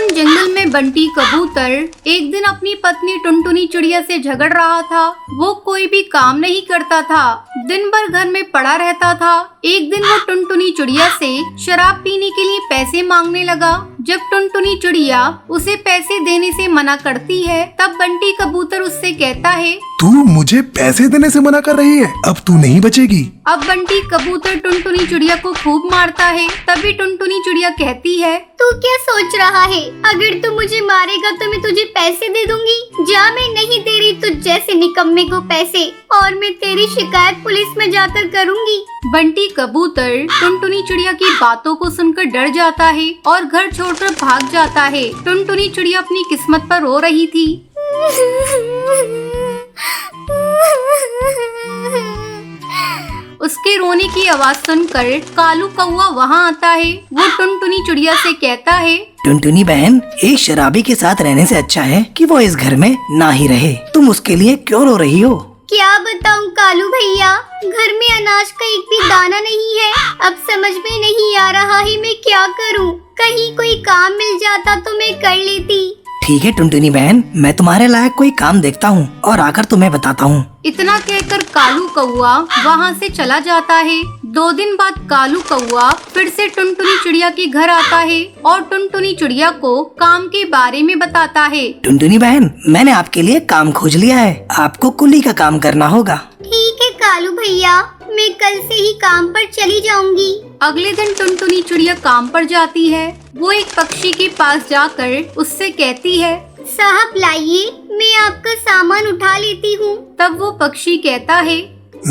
सुंदरवन जंगल में बंटी कबूतर एक दिन अपनी पत्नी टुनटुनी चिड़िया से झगड़ रहा था। वो कोई भी काम नहीं करता था, दिन भर घर में पड़ा रहता था। एक दिन वो टुनटुनी चिड़िया से शराब पीने के लिए पैसे मांगने लगा। जब टुनटुनी चिड़िया उसे पैसे देने से मना करती है, तब बंटी कबूतर उससे कहता है, तू मुझे पैसे देने से मना कर रही है, अब तू नहीं बचेगी। अब बंटी कबूतर टुनटुनी चिड़िया को खूब मारता है। तभी टुनटुनी चिड़िया कहती है, तू क्या सोच रहा है? अगर तू मुझे मारेगा तो मैं तुझे पैसे दे दूंगी। जा, मैं नहीं दे रही तुझ जैसे निकम्मे को पैसे, और मैं तेरी शिकायत पुलिस में जाकर करूंगी। बंटी कबूतर टुनटुनी चिड़िया की बातों को सुनकर डर जाता है और घर छोड़कर भाग जाता है। टुनटुनी चिड़िया अपनी किस्मत पर रो रही थी। उसके रोने की आवाज सुनकर कालू कौवा वहाँ आता है। वो टुनटुनी चिड़िया से कहता है, टुनटुनी बहन, एक शराबी के साथ रहने से अच्छा है कि वो इस घर में ना ही रहे। तुम उसके लिए क्यों रो रही हो? क्या बताऊं कालू भैया, घर में अनाज का एक भी दाना नहीं है। अब समझ में नहीं आ रहा है मैं क्या करूं। कहीं कोई काम मिल जाता तो मैं कर लेती। ठीक है टुनटुनी बहन, मैं तुम्हारे लायक कोई काम देखता हूँ और आकर तुम्हें बताता हूँ। इतना कहकर कालू कौवा वहाँ से चला जाता है। 2 दिन बाद कालू कौवा फिर से टुनटुनी चिड़िया के घर आता है और टुनटुनी चिड़िया को काम के बारे में बताता है। टुनटुनी बहन, मैंने आपके लिए काम खोज लिया है। आपको कुली का काम करना होगा। ठीक है कालू भैया, मैं कल से ही काम पर चली जाऊंगी। अगले दिन टुनटुनी चिड़िया काम पर जाती है। वो एक पक्षी के पास जाकर उससे कहती है, साहब लाइए, मैं आपका सामान उठा लेती हूँ। तब वो पक्षी कहता है,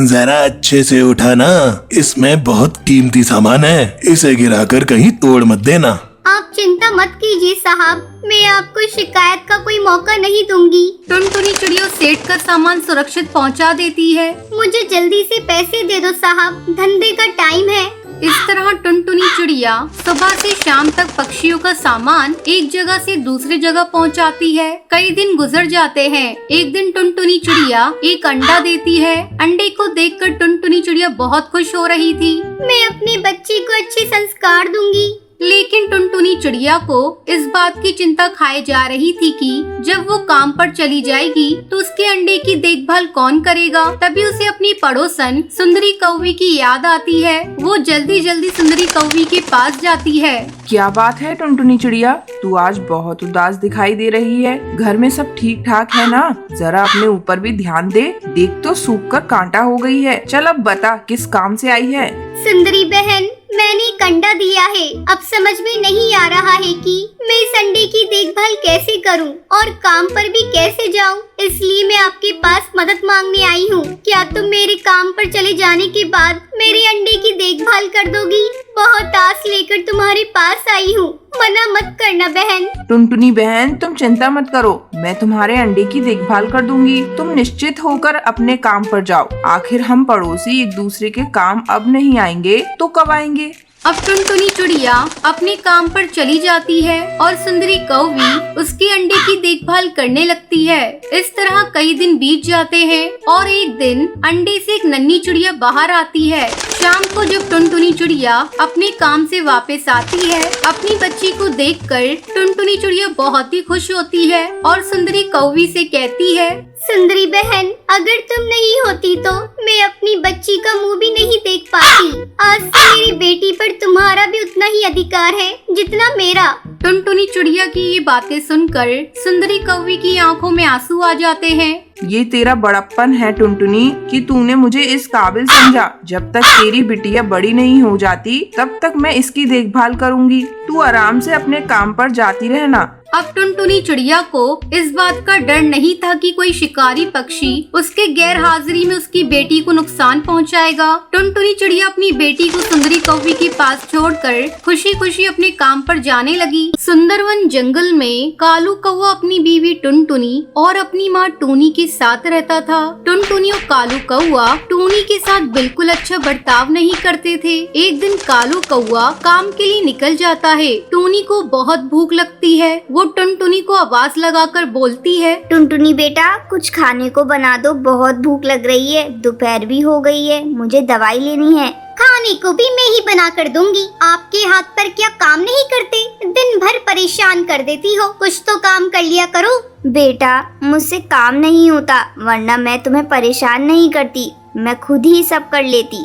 जरा अच्छे से उठाना, इसमें बहुत कीमती सामान है, इसे गिराकर कहीं तोड़ मत देना। आप चिंता मत कीजिए साहब, मैं आपको शिकायत का कोई मौका नहीं दूंगी। टुनटुनी चिड़िया सेठ का सामान सुरक्षित पहुंचा देती है। मुझे जल्दी से पैसे दे दो साहब, धंधे का टाइम है। इस तरह टुनटुनी चिड़िया सुबह से शाम तक पक्षियों का सामान एक जगह से दूसरी जगह पहुंचाती है। कई दिन गुजर जाते हैं। एक दिन टुनटुनी चिड़िया एक अंडा देती है। अंडे को देखकर टुनटुनी चिड़िया बहुत खुश हो रही थी। मैं अपनी बच्ची को अच्छे संस्कार दूंगी। लेकिन टुनटुनी चिड़िया को इस बात की चिंता खाए जा रही थी कि जब वो काम पर चली जाएगी तो उसके अंडे की देखभाल कौन करेगा। तभी उसे अपनी पड़ोसन सुंदरी कौवी की याद आती है। वो जल्दी जल्दी सुंदरी कौवी के पास जाती है। क्या बात है टुनटुनी चिड़िया, तू आज बहुत उदास दिखाई दे रही है। घर में सब ठीक ठाक है ना? जरा अपने ऊपर भी ध्यान दे, देख तो सूख कर कांटा हो गई है। चल अब बता, किस काम से आई है? सुंदरी बहन, मैंने एक अंडा दिया है। अब समझ में नहीं आ रहा है कि मैं इस अंडे की देखभाल कैसे करूं और काम पर भी कैसे जाऊं। इसलिए मैं आपके पास मदद मांगने आई हूं। क्या तुम मेरे काम पर चले जाने के बाद मेरे अंडे की देखभाल कर दोगी? बहुत आस लेकर तुम्हारे पास आई हूं, मना मत करना बहन। टुनटुनी बहन, तुम चिंता मत करो, मैं तुम्हारे अंडे की देखभाल कर दूंगी। तुम निश्चित होकर अपने काम पर जाओ। आखिर हम पड़ोसी एक दूसरे के काम अब नहीं आएंगे तो कब आएंगे? अब टुनटुनी चिड़िया अपने काम पर चली जाती है और सुंदरी कौवी उसके अंडे की देखभाल करने लगती है। इस तरह कई दिन बीत जाते हैं और एक दिन अंडे से एक नन्ही चिड़िया बाहर आती है। शाम को जब टुनटुनी चिड़िया अपने काम से वापस आती है, अपनी बच्ची को देखकर टुनटुनी चिड़िया बहुत ही खुश होती है और सुंदरी कौवी से कहती है, सुंदरी बहन, अगर तुम नहीं होती तो मैं अपनी बच्ची का मुंह भी नहीं देख पाती। आज से मेरी बेटी पर तुम्हारा भी उतना ही अधिकार है जितना मेरा। टुनटुनी चिड़िया की ये बातें सुनकर सुंदरी कौवी की आंखों में आंसू आ जाते हैं। ये तेरा बड़प्पन है टुनटुनी कि तूने मुझे इस काबिल समझा। जब तक तेरी बिटिया बड़ी नहीं हो जाती तब तक मैं इसकी देखभाल करूंगी। तू आराम से अपने काम पर जाती रहना। अब टुनटुनी चिड़िया को इस बात का डर नहीं था कि कोई शिकारी पक्षी उसके गैर हाजिरी में उसकी बेटी को नुकसान पहुंचाएगा। टुनटुनी चिड़िया अपनी बेटी को सुंदरी कौवी के पास छोड़कर खुशी खुशी अपने काम पर जाने लगी। सुंदरवन जंगल में कालू कौवा अपनी बीवी टुनटुनी और अपनी माँ टूनी के साथ रहता था। टुनटुनी और कालू कौवा टूनी के साथ बिल्कुल अच्छा बर्ताव नहीं करते थे। एक दिन कालू कौवा काम के लिए निकल जाता है। टूनी को बहुत भूख लगती है। वो टुनटुनी को आवाज लगाकर बोलती है, टुनटुनी बेटा, कुछ खाने को बना दो, बहुत भूख लग रही है। दोपहर भी हो गई है, मुझे दवाई लेनी है। खाने को भी मैं ही बना कर दूंगी। आपके हाथ पर क्या काम नहीं करते? दिन भर परेशान कर देती हो, कुछ तो काम कर लिया करो। बेटा मुझसे काम नहीं होता, वरना मैं तुम्हें परेशान नहीं करती, मैं खुद ही सब कर लेती।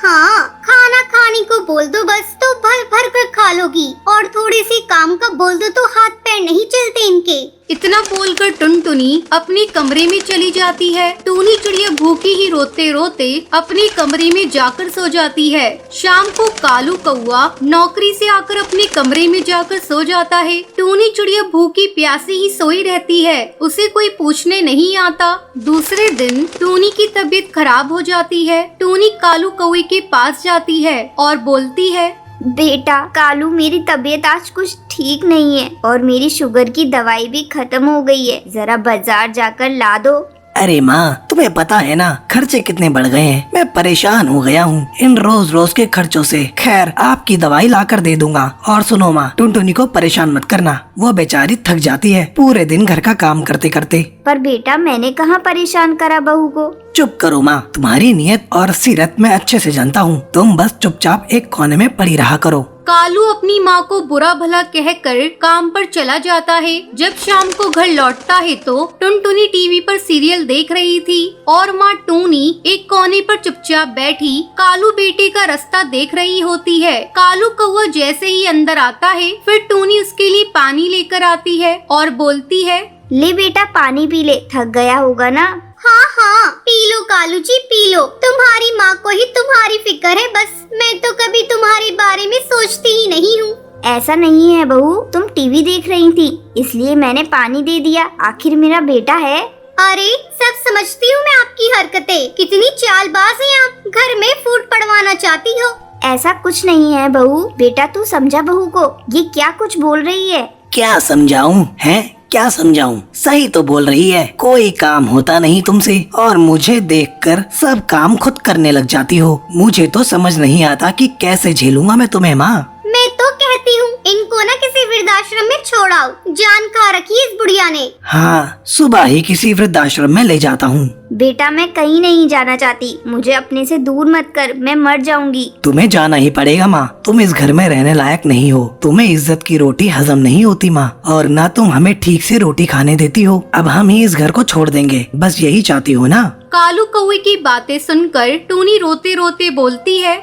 हाँ, खाना खाने को बोल दो बस तो भर भर कर खा लोगी, और थोड़े से काम का बोल दो तो हाथ पैर नहीं चलते इनके। इतना बोलकर टुनटुनी अपने कमरे में चली जाती है। टूनी चिड़िया भूखी ही रोते रोते अपने कमरे में जाकर सो जाती है। शाम को कालू कौआ नौकरी से आकर अपने कमरे में जाकर सो जाता है। टूनी चिड़िया भूखी प्यासी ही सोई रहती है, उसे कोई पूछने नहीं आता। दूसरे दिन टूनी की तबीयत खराब हो जाती है। टूनी कालू कौए के पास जाती है और बोलती है, बेटा कालू मेरी तबीयत आज कुछ ठीक नहीं है और मेरी शुगर की दवाई भी खत्म हो गई है, जरा बाजार जाकर ला दो। अरे माँ, तुम्हें पता है ना खर्चे कितने बढ़ गए हैं, मैं परेशान हो गया हूँ इन रोज रोज के खर्चों से। खैर आपकी दवाई लाकर दे दूंगा। और सुनो माँ, टुनटुनी को परेशान मत करना, वो बेचारी थक जाती है पूरे दिन घर का काम करते करते। पर बेटा मैंने कहाँ परेशान करा बहू को। चुप करो माँ, तुम्हारी नियत और सीरत मैं अच्छे से जानता हूँ, तुम बस चुपचाप एक कोने में पड़ी रहा करो। कालू अपनी माँ को बुरा भला कहकर काम पर चला जाता है। जब शाम को घर लौटता है तो टुनटुनी टीवी पर सीरियल देख रही थी और माँ टूनी एक कोने पर चुपचाप बैठी कालू बेटे का रास्ता देख रही होती है। कालू कौवा जैसे ही अंदर आता है फिर टूनी उसके लिए पानी लेकर आती है और बोलती है, ले बेटा पानी पी ले, थक गया होगा ना। हाँ, P low Kalu G P low, तुम्हारी माँ को ही तुम्हारी फिक्र है बस, मैं तो कभी तुम्हारे बारे में सोचती ही नहीं हूँ। ऐसा नहीं है बहू, तुम टीवी देख रही थी इसलिए मैंने पानी दे दिया, आखिर मेरा बेटा है। अरे सब समझती हूँ मैं आपकी हरकतें, कितनी चालबाज हैं आप, घर में फूट पड़वाना चाहती हो। ऐसा कुछ नहीं है बहू, बेटा तू समझा बहू को, ये क्या कुछ बोल रही है। क्या समझाऊं है, क्या समझाऊं, सही तो बोल रही है, कोई काम होता नहीं तुमसे और मुझे देखकर सब काम खुद करने लग जाती हो। मुझे तो समझ नहीं आता कि कैसे झेलूंगा मैं तुम्हें माँ। मैं तो कहती हूँ इनको ना किसी वृद्धाश्रम में छोड़ाओ, जान खा रखी है इस बुढ़िया ने। हाँ, सुबह ही किसी वृद्धाश्रम में ले जाता हूँ। बेटा मैं कहीं नहीं जाना चाहती, मुझे अपने से दूर मत कर, मैं मर जाऊंगी। तुम्हें जाना ही पड़ेगा माँ, तुम इस घर में रहने लायक नहीं हो, तुम्हें इज्जत की रोटी हजम नहीं होती माँ, और ना तुम हमें ठीक से रोटी खाने देती हो। अब हम ही इस घर को छोड़ देंगे, बस यही चाहती हो ना। कालू कौवे की बातें सुनकर टूनी रोते रोते बोलती है,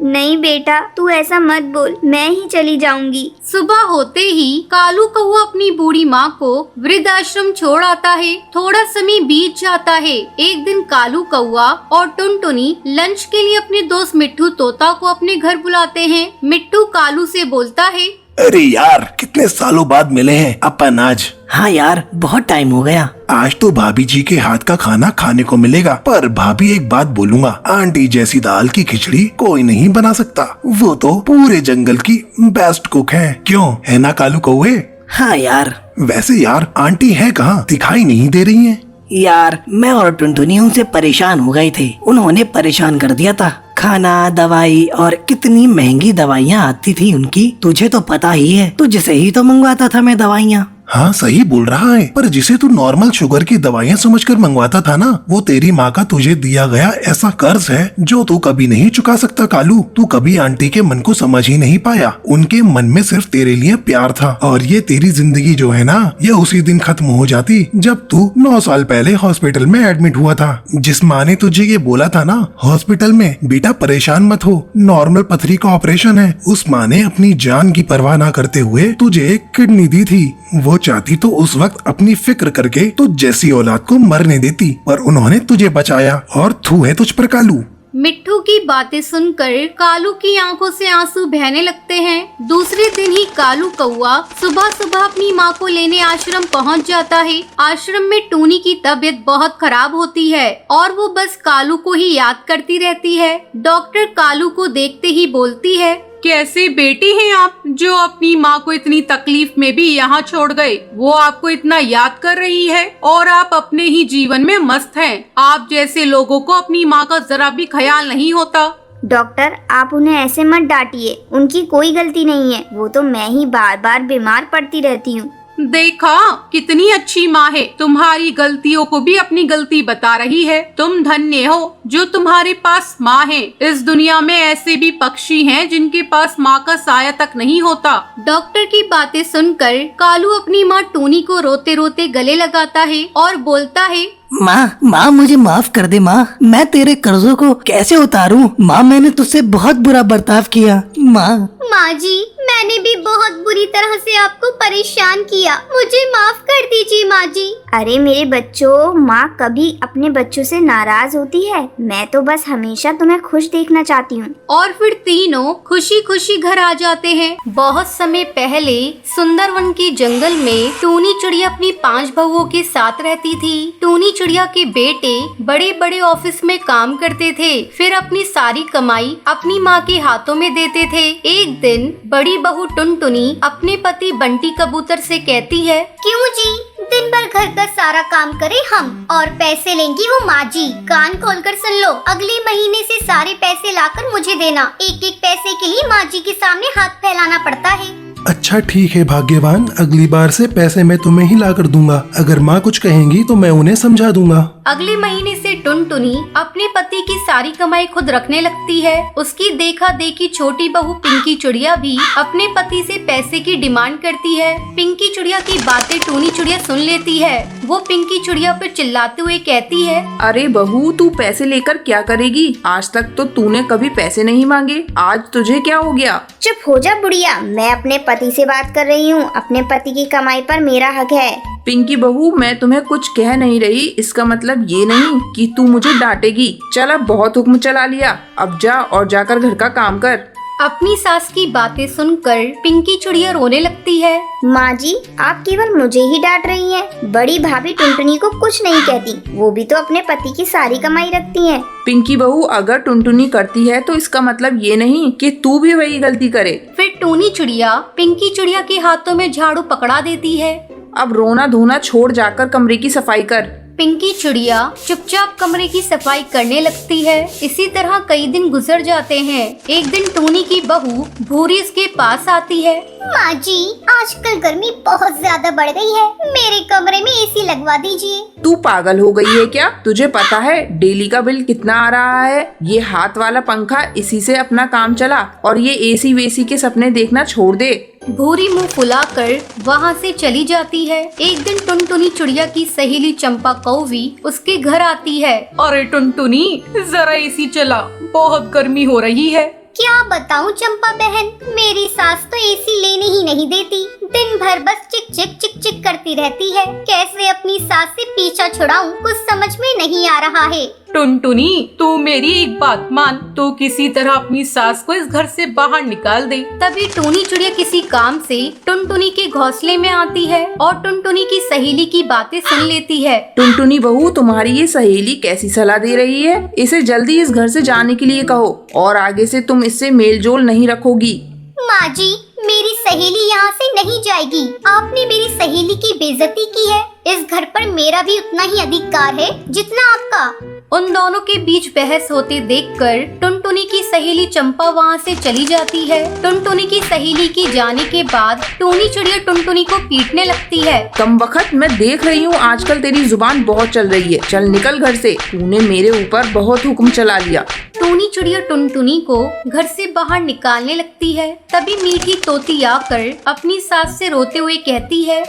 नहीं बेटा तू ऐसा मत बोल, मैं ही चली जाऊंगी। सुबह होते ही कालू कौवा अपनी बूढ़ी माँ को वृद्धाश्रम छोड़ आता है। थोड़ा समय बीत जाता है। एक दिन कालू कौवा और टुनटुनी लंच के लिए अपने दोस्त मिट्ठू तोता को अपने घर बुलाते हैं। मिट्ठू कालू से बोलता है, अरे यार, कितने सालों बाद मिले हैं अपन आज। हाँ यार, बहुत टाइम हो गया। आज तो भाभी जी के हाथ का खाना खाने को मिलेगा, पर भाभी एक बात बोलूंगा, आंटी जैसी दाल की खिचड़ी कोई नहीं बना सकता, वो तो पूरे जंगल की बेस्ट कुक है। क्यों, है ना कालू कौवे? हाँ यार। वैसे यार आंटी है कहाँ, दिखाई नहीं दे रही है। यार मैं और टुनटुनी उनसे परेशान हो गए थे, उन्होंने परेशान कर दिया था। खाना, दवाई और कितनी महंगी दवाइयाँ आती थी उनकी, तुझे तो पता ही है, तुझसे ही तो मंगवाता था मैं दवाइयाँ। हाँ सही बोल रहा है, पर जिसे तू नॉर्मल शुगर की दवाइयाँ समझकर मंगवाता था ना, वो तेरी माँ का तुझे दिया गया ऐसा कर्ज है जो तू कभी नहीं चुका सकता कालू। तू कभी आंटी के मन को समझ ही नहीं पाया, उनके मन में सिर्फ तेरे लिए प्यार था। और ये तेरी जिंदगी जो है ना, ये उसी दिन खत्म हो जाती जब तू 9 साल पहले हॉस्पिटल में एडमिट हुआ था। जिस माँ ने तुझे ये बोला था ना हॉस्पिटल में, बेटा परेशान मत हो, नॉर्मल पथरी का ऑपरेशन है, उस माँ ने अपनी जान की परवाह न करते हुए तुझे एक किडनी दी थी। वो चाहती तो उस वक्त अपनी फिक्र करके तुझ जैसी औलाद को मरने देती, पर उन्होंने तुझे बचाया और थू है तुझ पर कालू। मिट्ठू की बातें सुनकर कालू की आंखों से आंसू बहने लगते हैं। दूसरे दिन ही कालू कौवा सुबह सुबह अपनी माँ को लेने आश्रम पहुँच जाता है। आश्रम में टूनी की तबीयत बहुत खराब होती है और वो बस कालू को ही याद करती रहती है। डॉक्टर कालू को देखते ही बोलती है, कैसे बेटी हैं आप जो अपनी माँ को इतनी तकलीफ में भी यहाँ छोड़ गए। वो आपको इतना याद कर रही है और आप अपने ही जीवन में मस्त हैं। आप जैसे लोगों को अपनी माँ का जरा भी ख्याल नहीं होता। डॉक्टर आप उन्हें ऐसे मत डांटिए, उनकी कोई गलती नहीं है, वो तो मैं ही बार बार बीमार पड़ती रहती हूँ। देखा कितनी अच्छी माँ है, तुम्हारी गलतियों को भी अपनी गलती बता रही है। तुम धन्य हो जो तुम्हारे पास माँ है। इस दुनिया में ऐसे भी पक्षी हैं जिनके पास माँ का साया तक नहीं होता। डॉक्टर की बातें सुनकर कालू अपनी माँ टूनी को रोते रोते गले लगाता है और बोलता है, माँ मुझे माफ कर दे माँ, मैं तेरे कर्जों को कैसे उतारूं? माँ मैंने तुझसे बहुत बुरा बर्ताव किया माँ। माँ जी, मैंने भी बहुत बुरी तरह से आपको परेशान किया, मुझे माफ कर दीजिए माँ जी। अरे मेरे बच्चों, माँ कभी अपने बच्चों से नाराज होती है? मैं तो बस हमेशा तुम्हें खुश देखना चाहती हूँ। और फिर तीनों खुशी खुशी घर आ जाते हैं। बहुत समय पहले सुंदरवन के जंगल में टूनी चिड़िया अपनी 5 बहुओं के साथ रहती थी। टूनी चिड़िया के बेटे बड़े बड़े ऑफिस में काम करते थे, फिर अपनी सारी कमाई अपनी माँ के हाथों में देते थे। एक दिन बड़ी बहू टुनटुनी अपने पति बंटी कबूतर से कहती है, क्यों जी, दिन भर घर का सारा काम करे हम और पैसे लेंगी वो माँ जी। कान खोलकर सुन लो, अगले महीने से सारे पैसे लाकर मुझे देना। एक एक पैसे के लिए माँ जी के सामने हाथ फैलाना पड़ता है। अच्छा ठीक है भाग्यवान, अगली बार से पैसे मैं तुम्हें ही ला कर दूंगा। अगर माँ कुछ कहेंगी तो मैं उन्हें समझा दूंगा। अगले महीने से टुनटुनी अपने पति की सारी कमाई खुद रखने लगती है। उसकी देखा देखी छोटी बहू पिंकी चिड़िया भी अपने पति से पैसे की डिमांड करती है। पिंकी चिड़िया की बातें टूनी चिड़िया सुन लेती है। वो पिंकी चिड़िया पर चिल्लाते हुए कहती है, अरे बहू, तू पैसे लेकर क्या करेगी? आज तक तो तूने कभी पैसे नहीं मांगे, आज तुझे क्या हो गया? चुप हो जा बुढ़िया, मैं अपने पति से बात कर रही हूँ। अपने पति की कमाई पर मेरा हक है। पिंकी बहू, मैं तुम्हें कुछ कह नहीं रही, इसका मतलब ये नहीं कि तू मुझे डांटेगी। चल अब बहुत हुक्म चला लिया, अब जा और जाकर घर का काम कर। अपनी सास की बातें सुनकर पिंकी चिड़िया रोने लगती है। माँ जी, आप केवल मुझे ही डांट रही हैं। बड़ी भाभी टुनटुनी को कुछ नहीं कहती, वो भी तो अपने पति की सारी कमाई रखती हैं। पिंकी बहू, अगर टुनटुनी करती है तो इसका मतलब ये नहीं कि तू भी वही गलती करे। फिर टूनी चिड़िया पिंकी चिड़िया के हाथों में झाड़ू पकड़ा देती है। अब रोना धोना छोड़, जाकर कमरे की सफाई कर। पिंकी चिड़िया चुपचाप कमरे की सफाई करने लगती है। इसी तरह कई दिन गुजर जाते हैं। एक दिन टूनी की बहू भूरी उसके पास आती है। माँ जी, आजकल गर्मी बहुत ज्यादा बढ़ गई है, मेरे कमरे में एसी लगवा दीजिए। तू पागल हो गई है क्या? तुझे पता है डेली का बिल कितना आ रहा है? ये हाथ वाला पंखा, इसी से अपना काम चला और ये एसी वेसी के सपने देखना छोड़ दे। भूरी मुंह फुलाकर वहाँ से चली जाती है। एक दिन टुनटुनी चिड़िया की सहेली चंपा कौवी उसके घर आती है। अरे टुनटुनी, जरा एसी चला, बहुत गर्मी हो रही है। क्या बताऊँ चंपा बहन, मेरी सास तो एसी लेने ही नहीं देती, दिन भर बस चिक चिक चिक चिक करती रहती है। कैसे अपनी सास से पीछा छुड़ाऊं, कुछ समझ में नहीं आ रहा है। टुनटुनी, तू मेरी एक बात मान, तू किसी तरह अपनी सास को इस घर से बाहर निकाल दे। तभी टूनी चिड़िया किसी काम से टुनटुनी के घोंसले में आती है और टुनटुनी की सहेली की बातें सुन लेती है। टुनटुनी बहू, तुम्हारी ये सहेली कैसी सलाह दे रही है? इसे जल्दी इस घर से जाने के लिए कहो और आगे से तुम इससे मेल जोल नहीं रखोगी। माँ जी, मेरी सहेली यहाँ से नहीं जाएगी। आपने मेरी सहेली की बेइज्जती की है। इस घर पर मेरा भी उतना ही अधिकार है जितना आपका। उन दोनों के बीच बहस होते देखकर टुनटुनी की सहेली चंपा वहाँ से चली जाती है। टुनटुनी की सहेली के जाने के बाद टूनी चिड़िया टुनटुनी को पीटने लगती है। कम वक्त, मैं देख रही हूँ आजकल तेरी जुबान बहुत चल रही है। चल निकल घर से, तूने मेरे ऊपर बहुत हुक्म चला लिया। टूनी चिड़िया टुनटुनी को घर से बाहर निकालने लगती है। तभी मीठी तोती आकर अपनी सास से रोते हुए कहती है,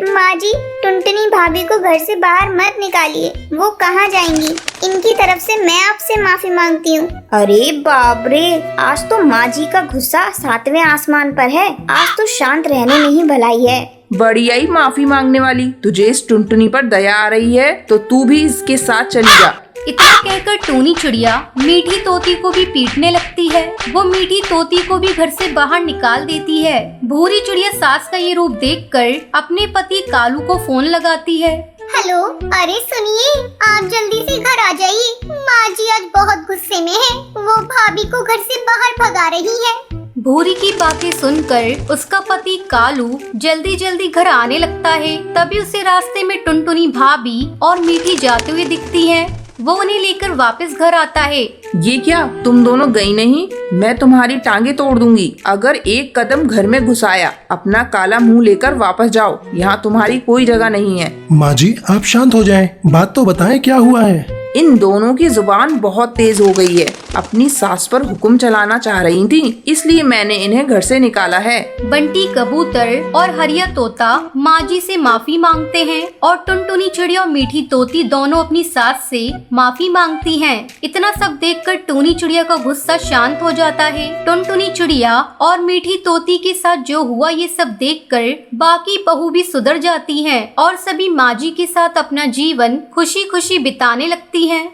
माँ जी, टुनटुनी भाभी को घर से बाहर मत निकालिए, वो कहाँ जाएंगी। इनकी तरफ से मैं आपसे माफी मांगती हूँ। अरे बाप रे, आज तो माँ जी का गुस्सा 7वें आसमान पर है। आज तो शांत रहने में ही भलाई है। बड़ी आई माफी मांगने वाली, तुझे इस टुनटुनी पर दया आ रही है तो तू भी इसके साथ चली जा। इतना कहकर टूनी चिड़िया मीठी तोती को भी पीटने लगती है। वो मीठी तोती को भी घर से बाहर निकाल देती है। भूरी चिड़िया सास का ये रूप देखकर अपने पति कालू को फोन लगाती है। हेलो, अरे सुनिए, आप जल्दी से घर आ जाइए। माँ जी आज बहुत गुस्से में है, वो भाभी को घर से बाहर भगा रही है। भूरी की बातें सुनकर उसका पति कालू जल्दी जल्दी घर आने लगता है। तभी उसे रास्ते में टुनटुनी भाभी और मीठी जाते हुए दिखती हैं। वो उन्हें लेकर वापस घर आता है। ये क्या, तुम दोनों गई नहीं? मैं तुम्हारी टांगे तोड़ दूंगी अगर एक कदम घर में घुस आया। अपना काला मुंह लेकर वापस जाओ, यहाँ तुम्हारी कोई जगह नहीं है। माँ जी आप शांत हो जाएं, बात तो बताएं क्या हुआ है। इन दोनों की जुबान बहुत तेज हो गई है। अपनी सास पर हुक्म चलाना चाह रही थी, इसलिए मैंने इन्हें घर से निकाला है। बंटी कबूतर और हरिया तोता माँ जी से माफी मांगते हैं और टुनटुनी चिड़िया और मीठी तोती दोनों अपनी सास से माफी मांगती हैं। इतना सब देखकर टूनी चिड़िया का गुस्सा शांत हो जाता है। टुनटुनी चिड़िया और मीठी तोती के साथ जो हुआ ये सब देखकर बाकी बहू भी सुधर जाती हैं और सभी माँ जी के साथ अपना जीवन खुशी खुशी बिताने लगती हैं।